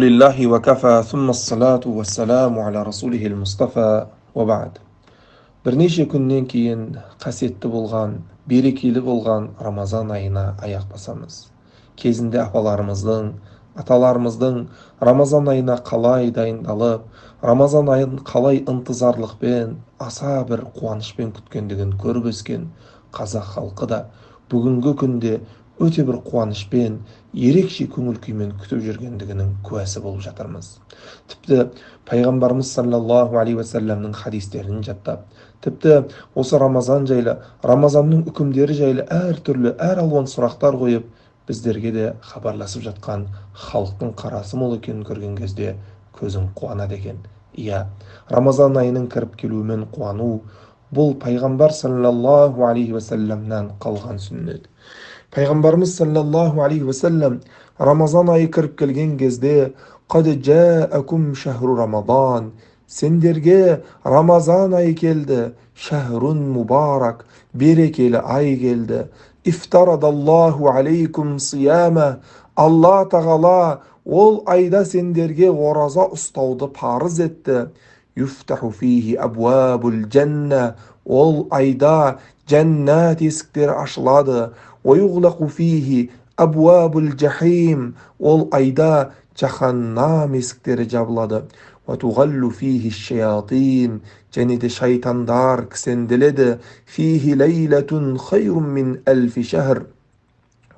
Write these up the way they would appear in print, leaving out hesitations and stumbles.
Lillahi wa kafa, thumma salatu wa salamu ala rasulihil Mustafa wa ba'd. Бірнеше күннен кейін қасиетті болған, берекелі болған Рамазан айына аяқ басамыз. Кезінде апаларымыздың, аталарымыздың Рамазан айына қалай дайындалып, Рамазан айын қалай ынтызарлықпен, аса бір қуанышпен күткендігін көріп өскен қазақ халқы да бүгінгі күнде өте бір қуанышпен, ерекше көңіл күймен күтіп жүргендігінің куәсі болып жатырмыз. Тіпті пайғамбарымыз саллаллаху алейхи уассаламның хадистерін жаттап, тіпті осы Рамазан жайлы, Рамазанның үкімдері жайлы әртүрлі, әр алуан сұрақтар қойып, біздерге де хабарласып жатқан халықтың қарасы мол екенін көрген кезде көзің қуанады екен. Иә, Рамазан айының кіріп келуімен қуану, бұл пайғамбар саллаллаху алейхи уассаламнан қалған сүннет. Пайғамбарымыз саллаллаху алейхи уассалам Рамазан айы кіріп келген кезде «Қад жаакум шахру Рамадан» сендерге Рамазан айы келді, шахрун мубарак, берекелі ай келді. Ифтарадаллаху алейкум сияма, Алла тағала ол айда сендерге ораза ұстауды парыз етті. Юфтаху фихи абуабул джанна, ол айда жәннат есіктері ашылады. ويغلق فيه أبواب الجحيم, ол айда жаханнам есіктері жабылады. وتغل فيه الشياطين, және де шайтандар кісенделеді. فيه ليلة خير من ألف شهر,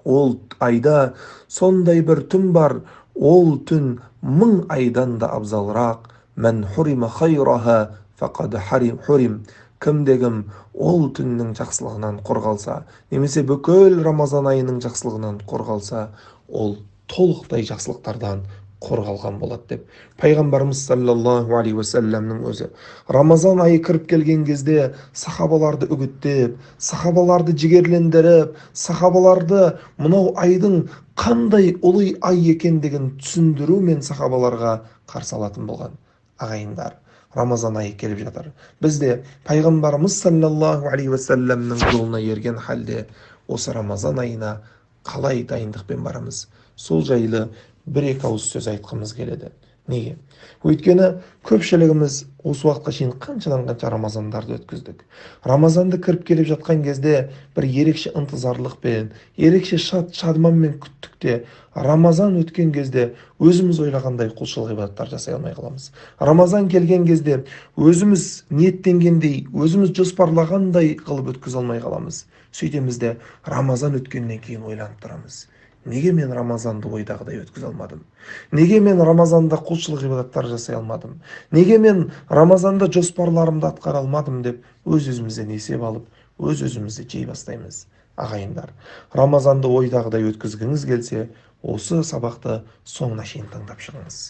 ол айда сондай бір түн бар, ол түн 1000 айдан да абзалырақ. من حرم خيرها فقد حرم, кім-дегім ол түннің жақсылығынан қорғалса, немесе бүкіл Рамазан айының жақсылығынан қорғалса, ол толықтай жақсылықтардан қорғалған болады деп пайғамбарымыз саллаллаху алейхи уассаламның өзі Рамазан айы кіріп келген кезде сахабаларды үгіттеп, сахабаларды жігерлендіріп, сахабаларды мынау айдың қандай ұлы ай екендігін түсіндірумен сахабаларға қарсы алатын болған. Ағайындар, Рамазан айы келіп жатыр. Бізде пайғамбарымыз саллаллаху алейхи уассаламның жолына ерген халде осы Рамазан айына қалай дайындықпен барамыз? Сол жайлы бір-екі ауыз сөз айтқымыз келеді. Неге? Өйткені көпшілігіміз осы уақытқа шейін қанша Рамазандарды өткіздік. Рамазанды кіріп келіп жатқан кезде бір ерекше ынтызарлықпен, ерекше шадманмен күттік те, Рамазан өткен кезде өзіміз ойлағандай құлшылық ибадаттар жасай алмай қаламыз. Рамазан келген кезде өзіміз ниеттенгендей, өзіміз жоспарлағандай қылып өткізе алмай қаламыз. Сөйтеміз де Рамазан өткеннен кейін ойланып тұрамыз. Неге мен Рамазанды ойдағыдай өткізе алмадым? Неге мен Рамазанда құлшылық ибадаттар жасай алмадым? Неге мен Рамазанда жоспарларымды атқара алмадым деп өз-өзімізден есеп алып, өз-өзімізді жей бастаймыз. Ағайындар, Рамазанды ойдағыдай өткізгіңіз келсе, осы сабақты соңына шейін тыңдап шығыңыз.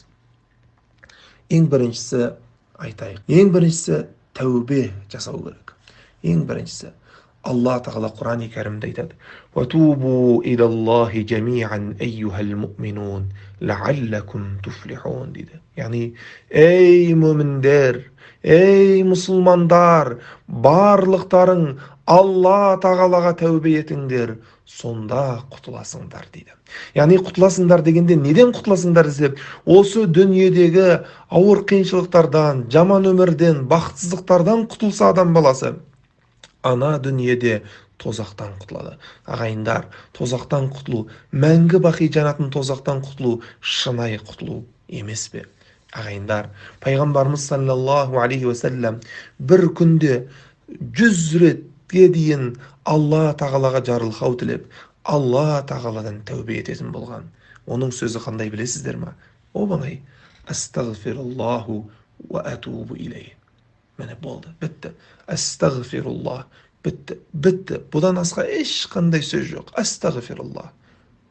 Ең біріншісі айтайық. Ең біріншісі тәубе жасау керек. Ең біріншісі Алла тағала Құран-ы Кәрімде айтады: «Ватубу илаллахи жамиан айюхал муъминун лааллакум туфлихун» дейді. Яғни, ей мүміндер, ей мұсылмандар, барлықтарың Алла тағалаға тәубе етіңдер, сонда құтыласыңдар дейді. Яғни құтыласыңдар дегенде неден құтыласыңдар десек, осы дүниедегі ауыр қиыншылықтардан, жаман өмірден, бақытсыздықтардан құтылса адам баласы, ана дүниеде тозақтан құтылады. Ағайындар, тозақтан құтылу, мәңгі бақи жанатын тозақтан құтылу, шынайы құтылу емес пе? Ағайындар, пайғамбарымыз саллаллаху алейхи уассалам бір күнде 100 ретке дейін Алла тағалаға жарылқау тілеп, Алла тағаладан тәубе ететін болған. Оның сөзі қандай білесіздер ме? Оңай: астағфируллаху ва атубу илейх. Міне болды, бітті. Астағфируллах, бітті. Бұдан асқа ешқандай сөз жоқ. Астағфируллах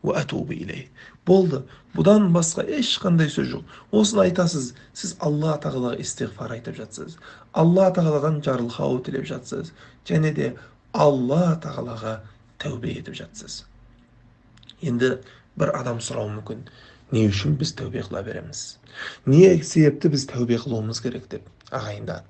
ва атубу илейх. Болды. Бұдан басқа ешқандай сөз жоқ. Осыны айтасыз, сіз Алла тағалаға истиғфар айтып жатсыз. Алла тағаладан жарылқау тілеп жатсыз. Және де Алла тағалаға тәубе етіп жатсыз. Енді бір адам сұрауы мүмкін: не үшін біз тәубе қыла береміз? Не себепті біз тәубе қылуымыз керек деп? Ағайындар,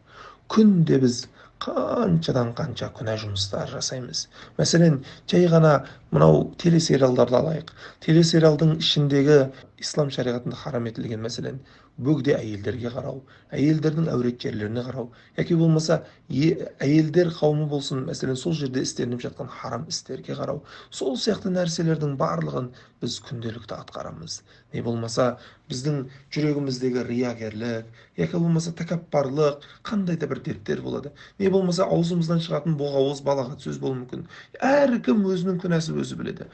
күнде біз қаншадан қанша күнә жұмыстар жасаймыз. Мәселен, жай ғана мынау телесериалдарды алайық. Телесериалдың ішіндегі ислам шариғатында харам етілген, мәселен, бөгде әйелдерге қарау, әйелдердің әурет жерлеріне қарау, яки болмаса әйелдер қауымы болсын, мәселен, сол жерде істелініп жатқан харам істерге қарау, сол сияқты нәрселердің барлығын біз күнделікті атқарамыз. Не болмаса біздің жүрегіміздегі риягерлік, яки болмаса тәкаппарлық, қандай да бір дерттер болады. Не болмаса аузымыздан шығатын боғауыз балағат сөз болуы мүмкін. Әркім өзінің күнәсін өзі біледі.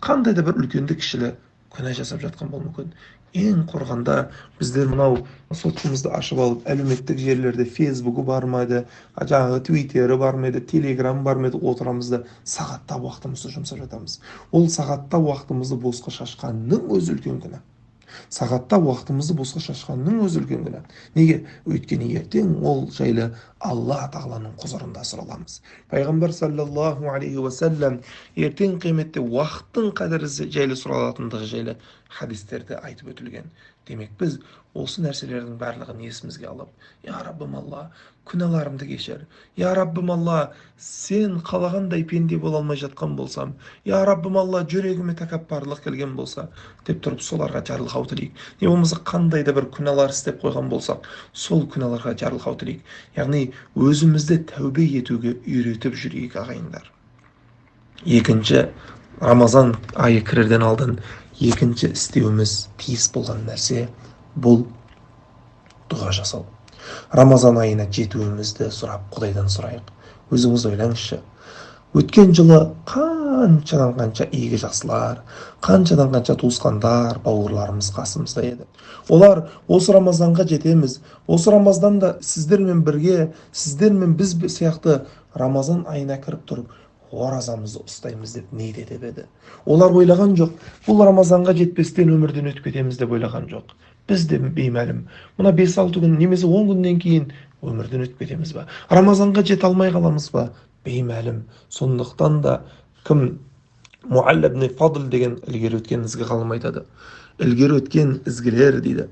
Қандай да бір үлкенді кішілі күнә жасап жатқан болуы мүмкін. Ең құрғанда біздер мынау сотшымызды ашып алып, әлеуметтік жерлерде фейсбугі бар ма еді, жаңағы твиттері бар ма еді, телеграм бар ма еді, отырамыз да сағаттап уақытымызды жұмсап жатамыз. Ол сағаттап уақытымызды босқа шашқанның өзі үлкен күнә. Сағаттап уақытымызды босқа шашқанның өзі үлкен күнә. Неге? Өйткені ертең ол жайлы Алла тағаланың құзырында сұраламыз. Пайғамбар саллаллаху алейхи уассалам ертең қияметте уақыттың қадірі жайлы сұралатындығы жайлы хадистерде айтып өтілген. Демек біз осы нәрселердің барлығын есімізге алып, я Раббым Алла, күнәларымды кешір. Я Раббым Алла, сен қалағандай пенде бола алмай жатқан болсам, я Раббым Алла, жүрегіме тәкаппарлық келген болса, деп тұрып соларға жарылғау тілейік. Не болмаса қандай да бір күнәлар істеп қойған болсақ, сол күнәларға жарылғау тілейік. Яғни өзімізді тәубе етуге үйретіп жүрейік, ағайындар. Екінші, Рамазан айы кірерден алдын екінші істеуіміз тиіс болған нәрсе бұл дұға жасау. Рамазан айына жетуімізді сұрап, Құдайдан сұрайық. Өзіңіз ойлаңызшы, өткен жылы қаншадан қанша игі жақсылар, қаншадан қанша туысқандар, бауырларымыз қасымызда еді. Олар осы Рамазанға жетеміз, осы Рамазанда сіздермен бірге, сіздермен біз сияқты Рамазан айына кіріп тұрып, оразамызды ұстаймыз деп не деп еді. Олар ойлаған жоқ, бұл Рамазанға жетпестен өмірден өтіп кетеміз деп ойлаған жоқ. Біз де беймәлім, мына 5-6 күн немесе 10 күннен кейін өмірден өтіп кетеміз ба? Рамазанға жете алмай қаламыз ба? Беймәлім. Сондықтан да кім Муалла ибн Фадл деген ілгері өткен ізгі ғалым айтады. Ілгері өткен ізгілер дейді,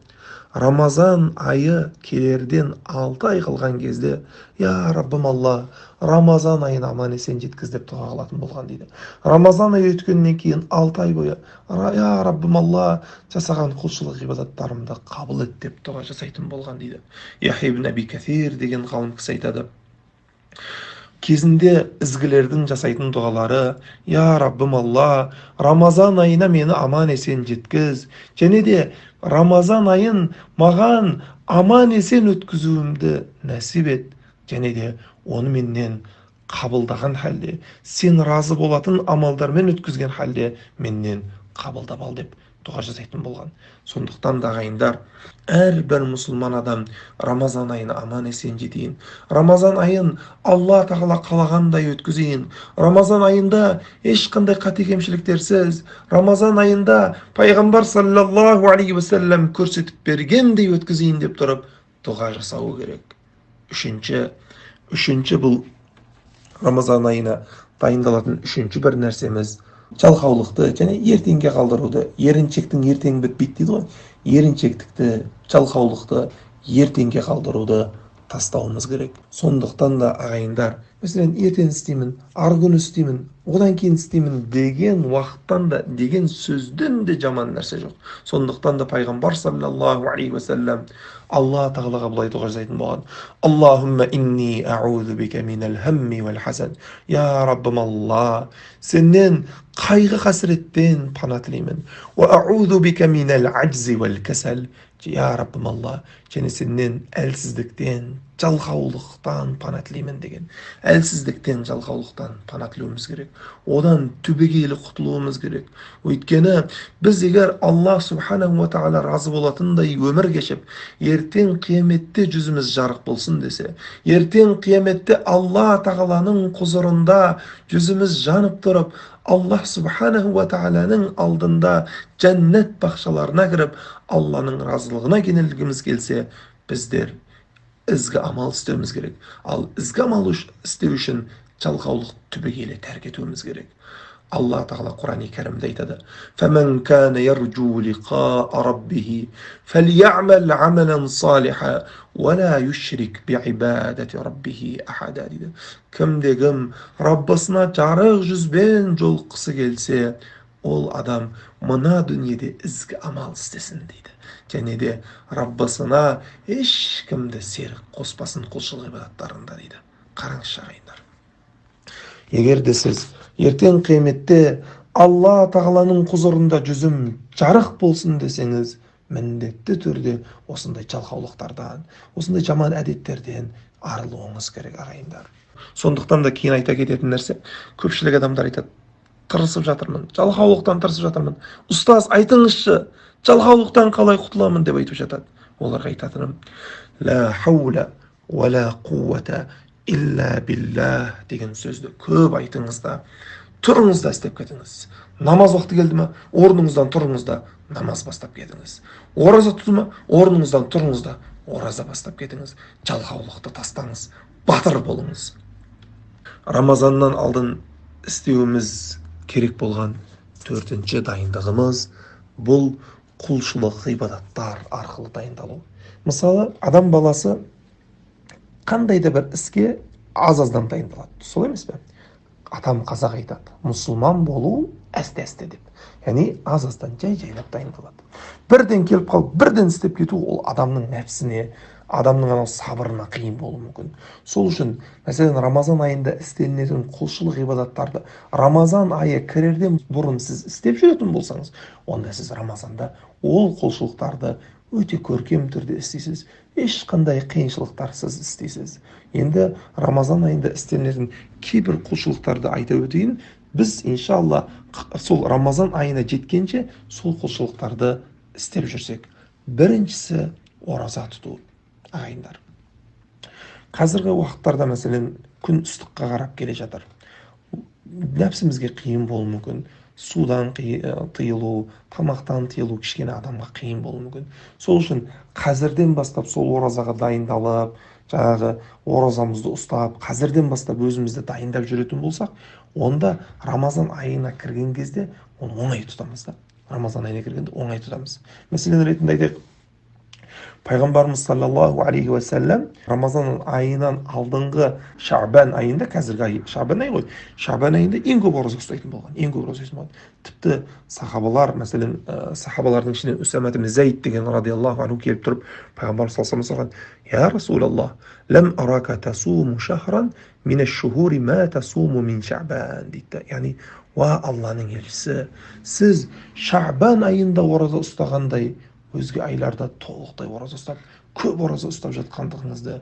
Рамазан айы келерден 6 ай қалған кезде, я Раббым Алла, Рамазан айын аман есен жеткіз деп дұға қылатын болған дейді. Рамазан айы өткеннен кейін 6 ай бойы, я Раббым Алла, жасаған құлшылық ғибадаттарымды қабыл ет деп дұға жасайтын болған дейді. Яхья ибн Аби Кәсир деген ғалым кісі айтады. Кезінде ізгілердің жасайтын дұғалары, я Раббым Алла, Рамазан айына мені аман есен жеткіз, және де Рамазан айын маған аман есен өткізуімді нәсіп ет, және де оны менен қабылдаған халде, сен разы болатын амалдармен өткізген халде менен қабылдап ал деп дұға жасайтын болған. Сондықтан да ағайындар, әрбір мұсылман адам Рамазан айына аман есен жетейін. Рамазан айын Алла тағала қалағандай өткізейін. Рамазан айында ешқандай қате кемшіліктерсіз, Рамазан айында пайғамбар саллаллаху алейхи уассалам көрсетіп бергендей өткізейін деп тұрып дұға жасау керек. Үшінші бұл Рамазан айына дайындалатын үшінші бір нәрсеміз жалқаулықты және ертеңге қалдыруды. Еріншектің ертең бітпейді дейді ғой. Еріншектікті, жалқаулықты ертеңге қалдыруды тастауымыз керек. Сондықтан да ағайындар, мәселен, ертең істеймін, арғы күні істеймін, одан кейін істеймін деген уақыттан да, деген сөзден де жаман нәрсе жоқ. Сондықтан да пайғамбар саллаллаху алейхи уассалам Алла тағалаға былай дұға жасайтын болған. Аллахумма инни аузу бика минал хамми вал хасан. Я Раббым Алла, сенен қайғы қасіреттен пана тілеймін. Ва аузу бика минал аджзи вал касал. Я Раббым Алла, және сенен әлсіздіктен, жалқаулықтан пана тілеймін деген. Әлсіздіктен, жалқаулықтан пана тілеуіміз керек. Одан түбегейлі құтылуымыз керек. Өйткені біз егер Алла субханаху ва тағала разы болатындай өмір кешіп, ертең қияметте жүзіміз жарық болсын десе, ертең қияметте Алла тағаланың құзырында жүзіміз жанып тұрып, Аллах субханаху ва тағаланың алдында жәннет бақшаларына кіріп, Алланың разылығына кенелгіміз келсе, біздер ізгі амал істеуіміз керек. Ал ізгі амал істеу үшін жалқаулық түбегейлі тәрк етуіміз керек. Алла тағала Құран-ы Кәрімде айтады: "Фаман кана ярджу лиқаа раббихи фальяъмал амалан салиха ва ла юшрик би'ибадати раббихи ахада" дейді. Кімде-кім Раббысына жарық жүзбен жолыққысы келсе, ол адам мына дүниеде ізгі амал істесін дейді. Және де Раббысына ешкімді серік қоспасын құлшылық ғибадаттарында дейді. Қараңызшы ағайындар. Егер де сіз ертең қияметте Алла тағаланың құзырында жүзім жарық болсын десеңіз, міндетті түрде осындай жалқаулықтардан, осындай жаман әдеттерден арылуыңыз керек ағайындар. Сондықтан да кейін айта кететін нәрсе, көпшілік адамдар айтады, тырысып жатырмын, жалқаулықтан тырысып жатырмын. Ұстаз, айтыңызшы, жалқаулықтан қалай құтыламын деп айтып жатады. Оларға айтатыным, ла хаула ва ла қувата илля биллах деген сөзді көп айтыңыз да, тұрыңыз да істеп кетіңіз. Намаз уақыты келді ме, орныңыздан тұрыңыз да намаз бастап кетіңіз. Ораза тұтты ма, орныңыздан тұрыңыз да ораза бастап кетіңіз. Жалқаулықты тастаңыз, батыр болыңыз. Рамазаннан алдын істеуіміз керек болған төртінші дайындығымыз бұл құлшылық ғибадаттар арқылы дайындалу. Мысалы, адам баласы қандай да бір іске аз-аздан дайындалады. Солай емес пе? Атам қазақ айтады, мұсылман болу әсте-әсте деп. Яғни аз-аздан жай-жайлап дайындалады. Бірден келіп қалып, бірден істеп кету ол адамның нәпсіне, адамның анау сабырына қиын болуы мүмкін. Сол үшін, мәселен, Рамазан айында істелінетін құлшылық ғибадаттарды Рамазан айы кірерден бұрын сіз істеп жүретін болсаңыз, онда сіз Рамазанда ол құлшылықтарды өте көркем түрде істейсіз, ешқандай қиыншылықтарсыз істейсіз. Енді Рамазан айында істелінетін кейбір құлшылықтарды айта өтейін. Біз, иншалла, сол Рамазан айына жеткенше сол құлшылықтарды істеп жүрсек. Біріншісі ораза тұту. Ағайындар, қазіргі уақыттарда мәселен күн ыстыққа қарап келе жатыр. Нәпсімізге қиын болуы мүмкін. Судан тыйылу, тамақтан тыйылу кішкене адамға қиын болуы мүмкін. Сол үшін қазірден бастап сол оразаға дайындалып, жаңағы оразамызды ұстап, қазірден бастап өзімізді дайындап жүретін болсақ, онда Рамазан айына кірген кезде оны оңай тұтамыз да. Рамазан айына кіргенде оңай тұтамыз. Мәселен ретінде айтайық, Пайғамбарымыз саллаллаху алейхи ва саллям Рамазан айынан алдыңғы Шабан айында, қазіргі ай Шабан айы ғой, Шабан айында ең көп ораза ұстайтын болған, ең көп ораза ұстайтын болған. Тіпті сахабалар, мәселен, сахабалардың ішінен Усама ибн Зайд деген радиаллаху анху келіп тұрып, Пайғамбарымыз саллаллаху алейхи ва саллям, я Расулаллах, лам арака тасуму шахран мин аш-шухури ма тасуму мин Шабан дейді. Яғни, уа Алланың елшісі, сіз Шабан айында ораза ұстағандай өзге айларда толықтай ораза ұстап, көп ораза ұстап жатқандығыңызды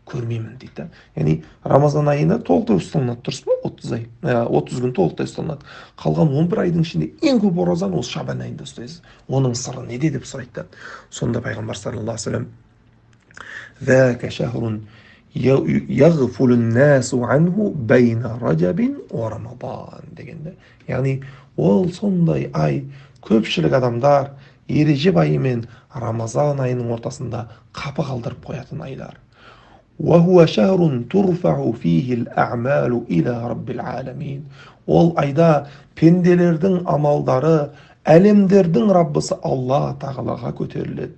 көрмеймін дейді. Яғни Рамазан айында толықтай ұсталынады, дұрыс па? 30 күн толықтай ұсталынады. Қалған 11 айдың ішінде ең көп оразаны ол Шабан айында ұстайсыз. Оның сыры неде деп сұрайды. Сонда Пайғамбар саллаллаху алейхи ва саллям, «Зака шахрун яғфулун насу анху байна Раджабин ва Рамадан» дегенде. Яғни ол сондай ай, көпшілік адамдар Ережеп айы мен Рамазан айының ортасында қапы қалдырып қоятын айлар. وَهُوَ شَهْرٌ تُرْفَعُ فِيهِ الْأَعْمَالُ إِلَى رَبِّ الْعَالَمِينَ. Ол айда пенделердің амалдары әлемдердің Раббысы Алла тағалаға көтеріледі.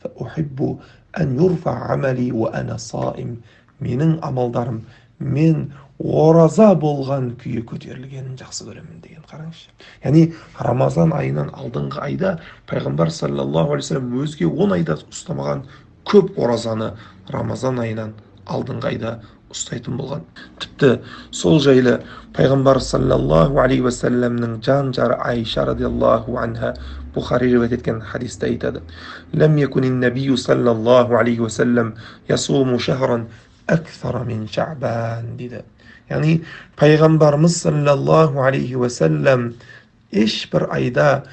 فَأُحِبُّ أَنْ يُرْفَعَ عَمَلِي وَأَنَا صَائِمٌ. Менің амалдарым мен ораза болған күйі көтерілгенін жақсы көремін деген. Қараңызшы. Яғни Рамазан айынан алдыңғы айда Пайғамбар саллаллаху алейхи ва саллям өзге 10 айда ұстамаған көп оразаны Рамазан айынан алдыңғы айда ұстайтын болған. Тіпті сол жайлы Пайғамбар саллаллаху алейхи ва саллямның жан жары Айша радиаллаху анха Бухари риуаят еткен хадисте айтады: «Лам якунин набию саллаллаху алейхи ва саллям ясуму шахран аксара мин Шабан» дейді. Яғни Пайғамбарымыз саллаллаху алейхи ва саллям ешбір айда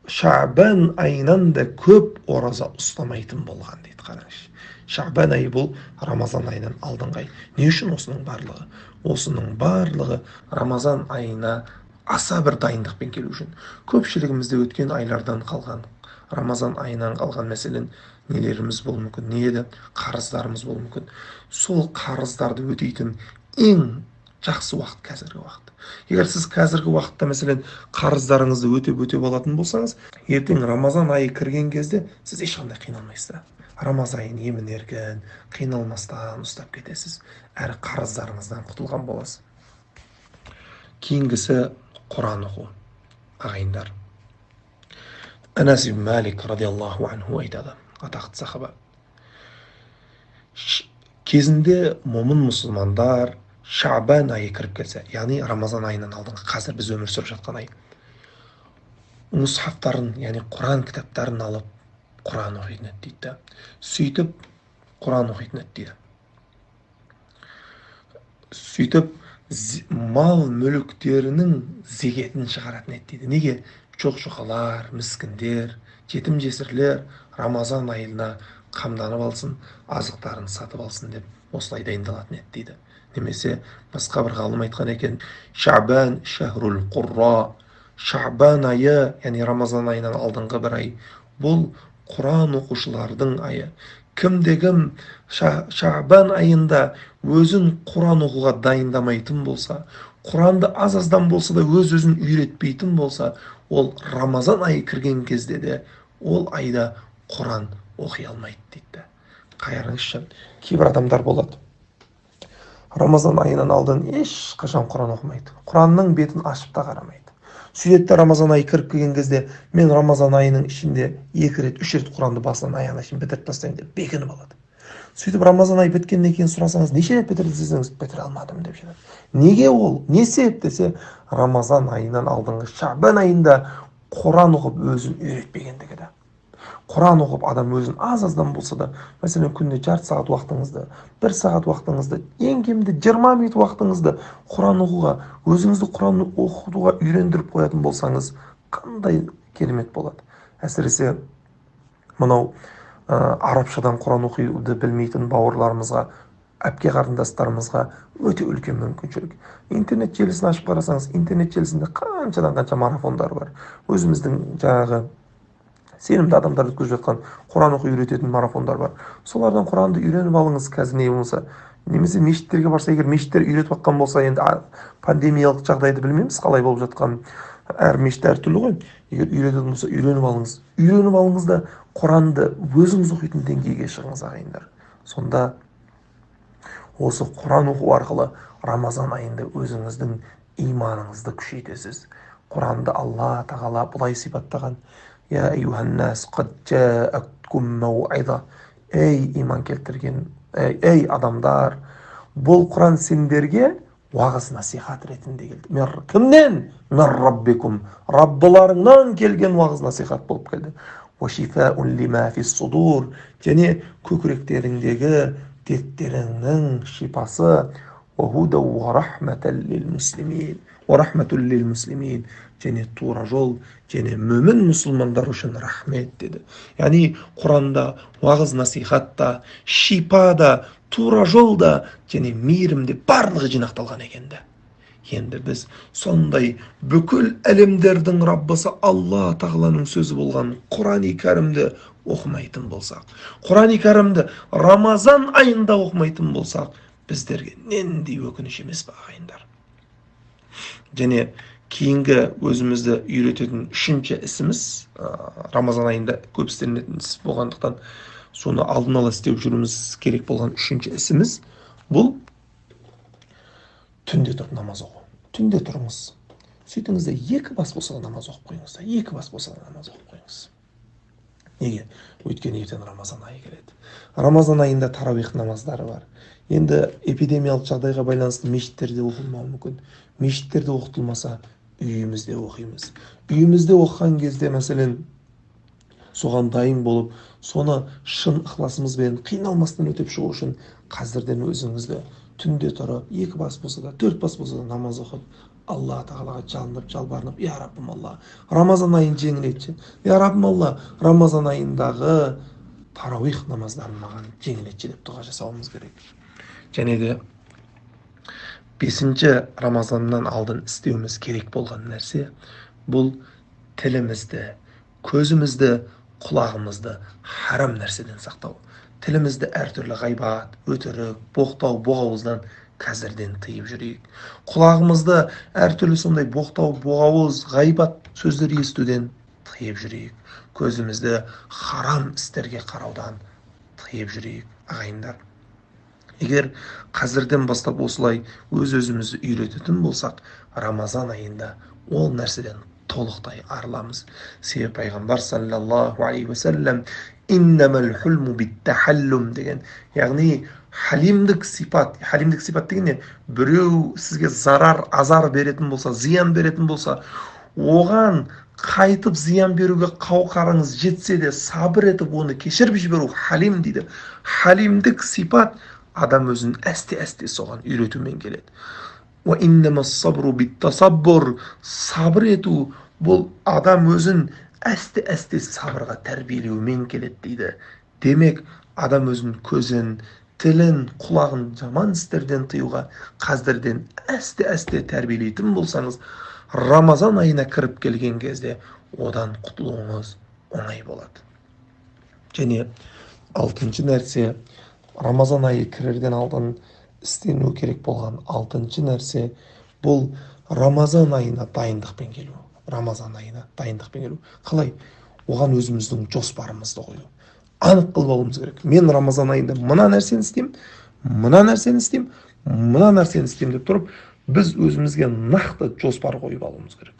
Шабан айынан да көп ораза ұстамайтын болған дейді. Қараңызшы. Шабан айы бұл Рамазан айынан алдыңғы ай. Не үшін осының барлығы? Осының барлығы Рамазан айына аса бір дайындықпен келу үшін. Көпшілігімізде өткен айлардан қалған, Рамазан айынан қалған мәселен нелеріміз болуы мүмкін, не еді? Қарыздарымыз болуы мүмкін. Сол қарыздарды өтейтін ең жақсы уақыт қазіргі уақыт. Егер сіз қазіргі уақытта мәселен қарыздарыңызды өтеп алатын болсаңыз, ертең Рамазан айы кірген кезде сіз ешқандай қиналмайсыз. Рамазан айын емін-еркін, қиналмастан ұстап кетесіз, әрі қарыздарыңыздан құтылған боласыз. Кейінгісі Құран оқу. ағайындар. Анас ибн Малик радиаллаху анху айтады, атақты сахаба. Кезінде момын мұсылмандар Шабан айы кіріп келсе, яғни Рамазан айынан алдыңғы қазір біз өмір сүріп жатқан ай, мұсхафтарын, яғни Құран кітаптарын алып Құран оқитын еді дейді. Сөйтіп Құран оқитын еді дейді. Сөйтіп мал мүліктерінің зекетін шығаратын еді дейді. Неге? Жоқ-жоқалар, міскіндер, жетім жесірлер Рамазан айына қамданып алсын, азықтарын сатып алсын деп осылай дайындалатын еді дейді. Немесе басқа бір ғалым айтқан екен, Шабан шахрул құрра, Шабан айы, яғни Рамазан айынан алдыңғы бір ай, бұл Құран оқушылардың айы. Кімде-кім Шабан айында өзін Құран оқуға дайындамайтын болса, Құранды аз-аздан болса да өз-өзін үйретпейтін болса, ол Рамазан айы кірген кезде де ол айда Құран оқи алмайды дейді. Қайырыңызшы, кейбір адамдар болады. Рамазан айынан алдын ешқашан Құран оқымайды. Құранның бетін ашып та қарамайды. Сөйтеді Рамазан айы кіріп келген кезде мен Рамазан айының ішінде 2 рет, 3 рет Құранды басынан аяғына шейін бітіріп тастаймын деп бекініп алады. Сөйтіп Рамазан айы біткеннен кейін сұрасаңыз, неше рет бітірді десеңіз, бітіре алмадым деп жатады. Неге ол? Не себеп десе, Рамазан айынан алдыңғы Шабан айында Құран оқып өзін үйретпегендігі де. Құран оқып адам өзін аз-аздан болса да, мәселен күнде жарты сағат уақытыңызды, 1 сағат уақытыңызды, ең кемінде 20 минут уақытыңызды Құран оқуға, өзіңізді Құран оқытуға үйрендіріп қоятын болсаңыз, қандай керемет болады. Әсіресе мынау арабшадан Құран оқуды білмейтін бауырларымызға, әпке қарындастарымызға өте үлкен мүмкіншілік. Интернет желісін ашып қарасаңыз, интернет желісінде қаншадан қанша марафондар бар. Өзіміздің жаңағы сенімді адамдар өткізіп жатқан Құран оқу үйрететін марафондар бар. Солардан Құранды үйреніп алыңыз. Қазір не болса, немесе мешіттерге барса, егер мешіттер үйретіп жатқан болса, енді пандемиялық жағдайды білмейміз қалай болып жатқан. Әр мешіт әртүрлі ғой. Егер үйрететін болса, үйреніп алыңыз. Үйреніп алыңыз да Құранды өзіңіз оқитын деңгейге шығыңыз ағайындар. Сонда осы Құран оқу арқылы Рамазан айында өзіңіздің иманыңызды күшейтесіз. Құранды Алла тағала бұлай сипаттаған: Я айюханнас, қад жаакум мауиза. Ей иман келтірген, ей адамдар, бұл Құран сендерге уағыз насихат ретінде келді. Кімнен? Мир раббикум. Раббыларыңнан келген уағыз насихат болып келді. Ва шифаун лима фис судур. Және көкіректеріңдегі дерттеріңнің шипасы. Ва худа ва рахматал лил муслимин. Ва рахматул лил муслимин. Және тура жол, және мүмін мұсылмандар үшін рахмет деді. Яғни Құранда уағыз насихатта, шипада, тура жолда, және мейірімде барлығы жинақталған екенді. Енді біз сондай бүкіл әлемдердің Раббысы Алла тағаланың сөзі болған Құран-ы кәрімді оқымайтын болсақ, Құран-ы кәрімді Рамазан айында оқымайтын болсақ, біздерге нендей өкініш емес пе ағайындар? Және кейінгі өзімізді үйрететін 3-ші ісіміз, Рамазан айында көп істелінетін іс болғандықтан соны алдын ала істеп жүруіміз керек болған 3-ші ісіміз, бұл түнде тұрып намаз оқу. Түнде тұрыңыз. Сөйтіңіз де 2 бас болса да намаз оқып қойыңыз. 2 бас болса да намаз оқып қойыңыз. Неге? Өйткені ертең Рамазан айы келеді. Рамазан айында тарауих намаздары бар. Енді эпидемиялық жағдайға байланысты мешіттерде оқылмауы мүмкін. Мешіттерде оқытылмаса, үйімізде оқимыз. Үйімізде оқыған кезде, мәселен, соған дайын болып, соны шын ықыласымызбен қиналмастан өтеп шығу үшін қазірден өзіңізді түнде тұрып, 2 бас болса да, 4 бас болса да намаз оқып, Алла тағалаға жалынып, жалбарынып: Я Раббым Алла, Рамазан айын жеңіл етші. Я Раббым Алла, Рамазан айындағы тарауих намаздарын маған жеңіл етші деп дұға жасауымыз керек. Және де 5-ші Рамазаннан алдын істеуіміз керек болған нәрсе, бұл тілімізді, көзімізді, құлағымызды харам нәрседен сақтау. Тілімізді әртүрлі ғайбат, өтірік, боқтау, боғауыздан қазірден тыйып жүрейік. Құлағымызды әртүрлі сондай боқтау, боғауыз, ғайбат сөздер естуден тыйып жүрейік. Көзімізді харам істерге қараудан тыйып жүрейік ағайындар. Егер қазірден бастап осылай өз-өзімізді үйрететін болсақ, Рамазан айында ол нәрседен толықтай арыламыз. Себебі пайғамбар саллаллаху алейхи уассалам иннамал хулму биттахаллум деген, яғни халимдік сипат деген не? Біреу сізге азар беретін болса, зиян беретін болса, оған қайтып зиян беруге қауқарыңыз жетсе де сабыр етіп оны кешіріп жіберу халим дейді. Халимдік сипат адам өзін әсте соған үйретумен келеді. Сабыр ету бұл адам өзін әсте сабырға тәрбиелеумен келеді дейді. Демек, адам өзін көзін, тілін, құлағын жаман істерден тыюға қазірден әсте тәрбиелейтін болсаңыз, Рамазан айына кіріп келген кезде одан құтылуыңыз оңай болады. Және 6-шы нәрсе, Рамазан айы кірерден алдын істену керек болған 6-шы нәрсе, бұл Рамазан айына дайындықпен келу. Қалай? Оған өзіміздің жоспарымызды қою. Анық қылып алуымыз керек. Мен Рамазан айында мына нәрсені істеймін, мына нәрсені істеймін деп тұрып, біз өзімізге нақты жоспар қойып алуымыз керек.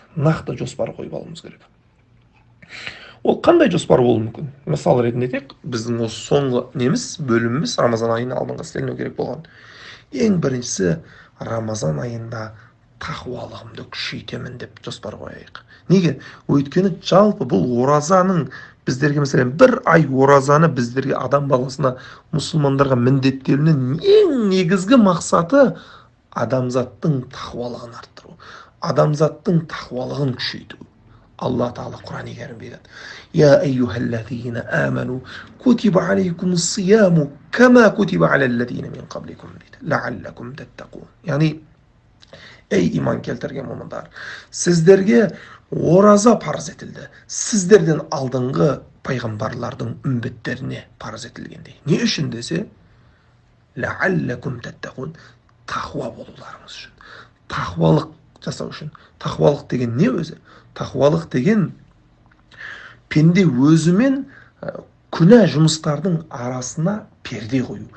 Ол қандай жоспар болуы мүмкін? Мысал ретінде тек біздің осы соңғы бөліміміз Рамазан айына алдыңғы істеліну керек болған. Ең біріншісі, Рамазан айында тақуалығымды күшейтемін деп жоспар қояйық. Неге? Өйткені жалпы бұл оразаның біздерге, мәселен, бір ай оразаны біздерге, адам баласына, мұсылмандарға міндеттелуінің ең негізгі мақсаты адамзаттың тақуалығын арттыру, адамзаттың тақуалығын күшейту. Allah Teala Kur'an-ı Kerim'de dedi. Ya eyyühellezine amenu kutiba aleykumus-siyamu kema kutiba alellezine min qablikum dedi. La'allakum tettekun. Yani ey iman keltirgen mu'minlar, sizlerge oraza farz etildi. Sizlerden aldığınғы peygamberlerдің ümbetlerine farz etilgendi. Ne üçün dese? La'allakum tettekun. Takva bolulарыңыз үшін. Takvalık жасау үшін. Takvalık деген не өзі? Тақуалық деген пенде өзімен күнә жұмыстардың арасына перде қою,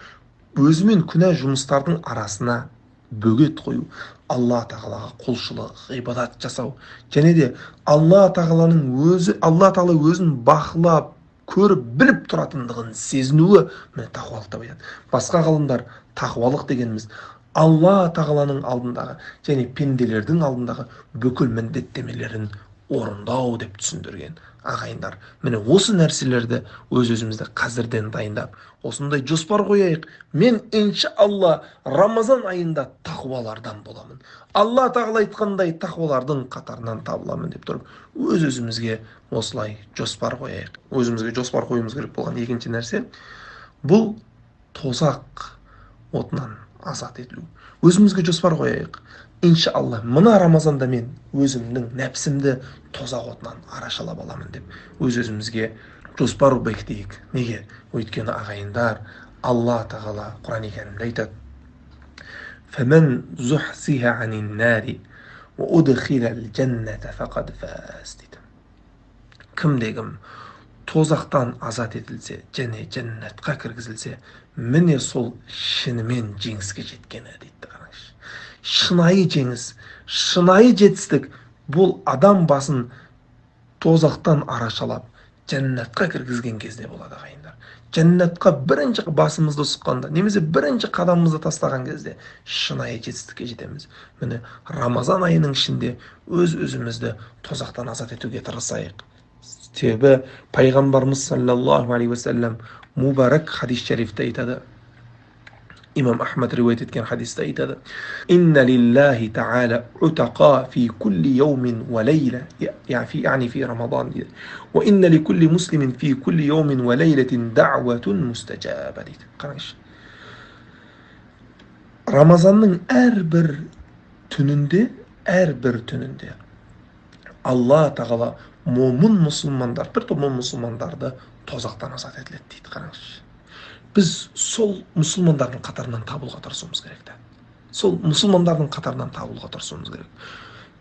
өзімен күнә жұмыстардың арасына бөгет қою, Алла Тағалаға құлшылық, ғибадат жасау, және де Алла Тағала өзін бақылап, көріп, біліп тұратындығын сезінуі, міне тақуалықта баян. Басқа ғалымдар тақуалық дегеніміз Алла Тағаланың алдындағы және пенделердің алдындағы бүкіл міндеттемелерін орындау деп түсіндірген. Ағайындар, міне осы нәрселерді өзімізді қазірден дайындап, осындай жоспар қояйық. Мен иншалла Рамазан айында тақуалардан боламын. Алла Тағала айтқандай тақуалардың қатарынан табыламын деп тұрып, өзімізге осылай жоспар қояйық. Өзімізге жоспар қоюымыз керек болған екінші нәрсе, бұл тозақ отынан азат етілу. Өзімізге жоспар қояйық. Иншалла, мына Рамазанда мен өзімнің нәпсімді тозақ отынан арашалап аламын деп өзімізге жоспар бекітейік. Неге? Өйткені ағайындар, Алла Тағала Құран-ы Кәрімде айтады: "Фәмән зухсиха анин нари ва удхилал джанната фақад фаз" дейді. Кім-кім тозақтан азат етілсе, және жәннатқа кіргізілсе, міне сол шынымен жеңіске жеткені дейді. Шынайы жеңіс, шынайы жетістік бұл адам басын тозақтан арашалап, жәннатқа кіргізген кезде болады, ағайындар. Жәннатқа бірінші басымызды сұққанда, немесе бірінші қадамымызды тастаған кезде шынайы жетістікке жетеміз. Міне Рамазан айының ішінде өзімізді тозақтан азат етуге тырысайық. Себебі пайғамбарымыз саллаллаху алейхи уассалам мубарак хадис шарифте айтады. İmam Ahmed rivayet etken hadiste aytadı. İnne lillahi ta'ala utaqa fi kulli yevmin ve leyle. Yani fi Ramazan dedi. Ve inne li kulli muslimin fi kulli yevmin ve leyletin da'vetun mustecabe dedi. Qarаңызшы. Ramazanның әрбір түнінде Алла Тағала бір топ момын мұсылмандарды тозақтан азат етіледі дейді. Қараңызшы. Біз сол мұсылмандардың қатарынан табылуға тырысуымыз керек.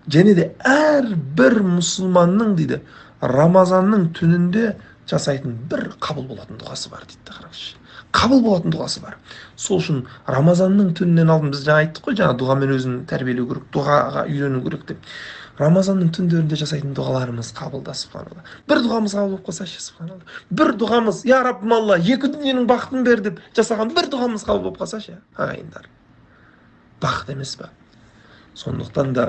Және де әрбір мұсылманның дейді, Рамазанның түнінде жасайтын бір қабыл болатын дұғасы бар дейді. Қараңызшы. Қабыл болатын дұғасы бар. Сол үшін Рамазанның түнінен алдын біз жаңа айттық қой, жаңа дұғамен өзін тәрбиелеу керек, дұғаға үйрену керек деп. Рамазанның түндерінде жасайтын дұғаларымыз қабылда, субханалла. Бір дұғамыз қабыл болып қалсашы, субханалла. Бір дұғамыз, я Раббым Алла, екі дүниенің бақытын бер деп жасаған бір дұғамыз қабыл болып қалсашы, ағайындар. Бақыт емес пе? Сондықтан да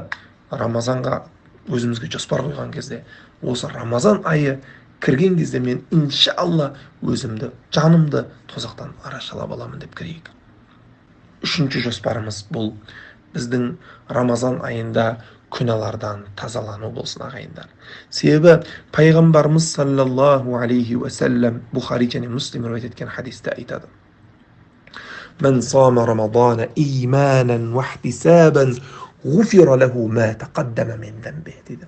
Рамазанға өзімізге жоспар қойған кезде, осы Рамазан айы кірген кезде мен иншалла өзімді, жанымды тозақтан арашалап аламын деп кірейік. Үшінші жоспарымыз бұл біздің Рамазан айында күнәлардан тазалану болсын, ағайындар. Себебі пайғамбарымыз саллаллаху алейхи уассалам Бухари және Муслим риуаят еткен хадисте айтады: "Мен сама Рамазана иманан ва ихтисабан ғуфира лаху ма тақаддама мин замбих" дейді.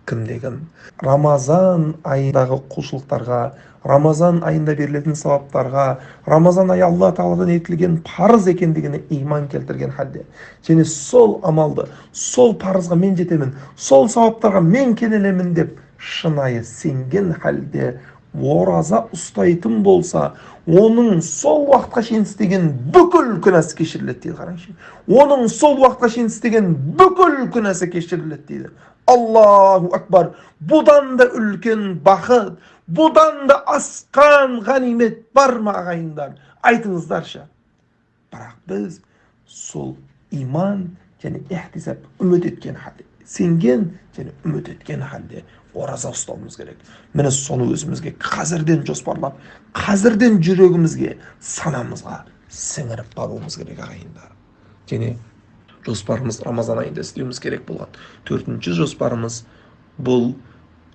Кімде-кім Рамазан айындағы құлшылықтарға, Рамазан айында берілетін сауаптарға, Рамазан айы Алла тағаладан етілген парыз екендігіне иман келтірген халде, және сол амалды, сол парызға мен жетемін, сол сауаптарға мен кенелемін деп шынайы сенген халде ораза ұстайтын болса, оның сол уақытқа шейін істеген бүкіл күнәсі кешіріледі дейді. Қараңызшы, оның сол уақытқа шейін істеген бүкіл күнәсі кешіріледі дейді. Аллаху акбар. Бұдан да үлкен бақыт, бұдан да асқан ғанимет бар ма, ағайындар? Айтыңыздаршы. Бірақ біз сол иман және ихтисаб, үміт еткен халде, сенген және үміт еткен халде ораза ұстауымыз керек. Міне соны өзімізге қазірден жоспарлап, қазірден жүрегімізге, санамызға сіңіріп баруымыз керек, ағайындар. Және жоспарымыз Рамазан айында істеуіміз керек болған төртінші жоспарымыз бұл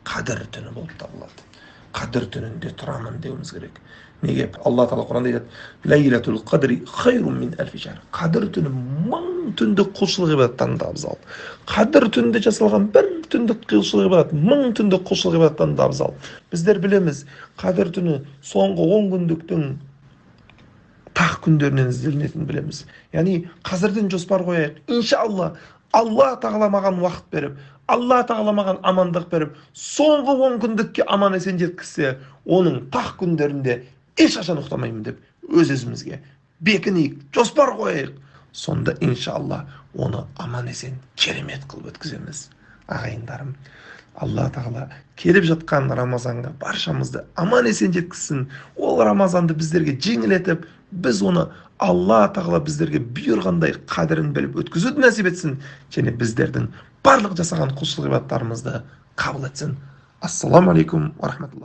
қадір түні болып табылады. Қадір түнінде тұрамын деуіміз керек. Неге? Алла Тағала Құранда айтады: "Лейлатул қадри хайрун мин алфи шахр." Қадір түні 1000 түндік құлшылық ғибадаттан да абзал. Қадір түнінде жасалған бір түндік құлшылық ғибадат 1000 түндік құлшылық ғибадаттан да абзал. Біздер білеміз, қадір түні соңғы 10 күндіктің тақ күндерінен ізделінетінін білеміз. Яғни қазірден жоспар қояйық. Иншалла Алла Тағала маған уақыт беріп, Алла Тағала маған амандық беріп, соңғы 10 күндікке аман есен жеткізсе, оның тақ күндерінде ешқашан ұқтамаймын деп өз-өзімізге бекінейік, жоспар қояйық. Сонда иншалла оны аман есен керемет қылып өткіземіз. Ағайындарым, Алла Тағала келіп жатқан Рамазанға баршамызды аман есен жеткізсін. Ол Рамазанды біздерге жеңілетіп, біз оны Алла Тағала біздерге бұйырғандай қадірін біліп өткізуді нәсіп етсін, және біздердің барлық жасаған құлшылық ғибадаттарымызды қабыл етсін. Ассаламу алейкум ва рахматуллах.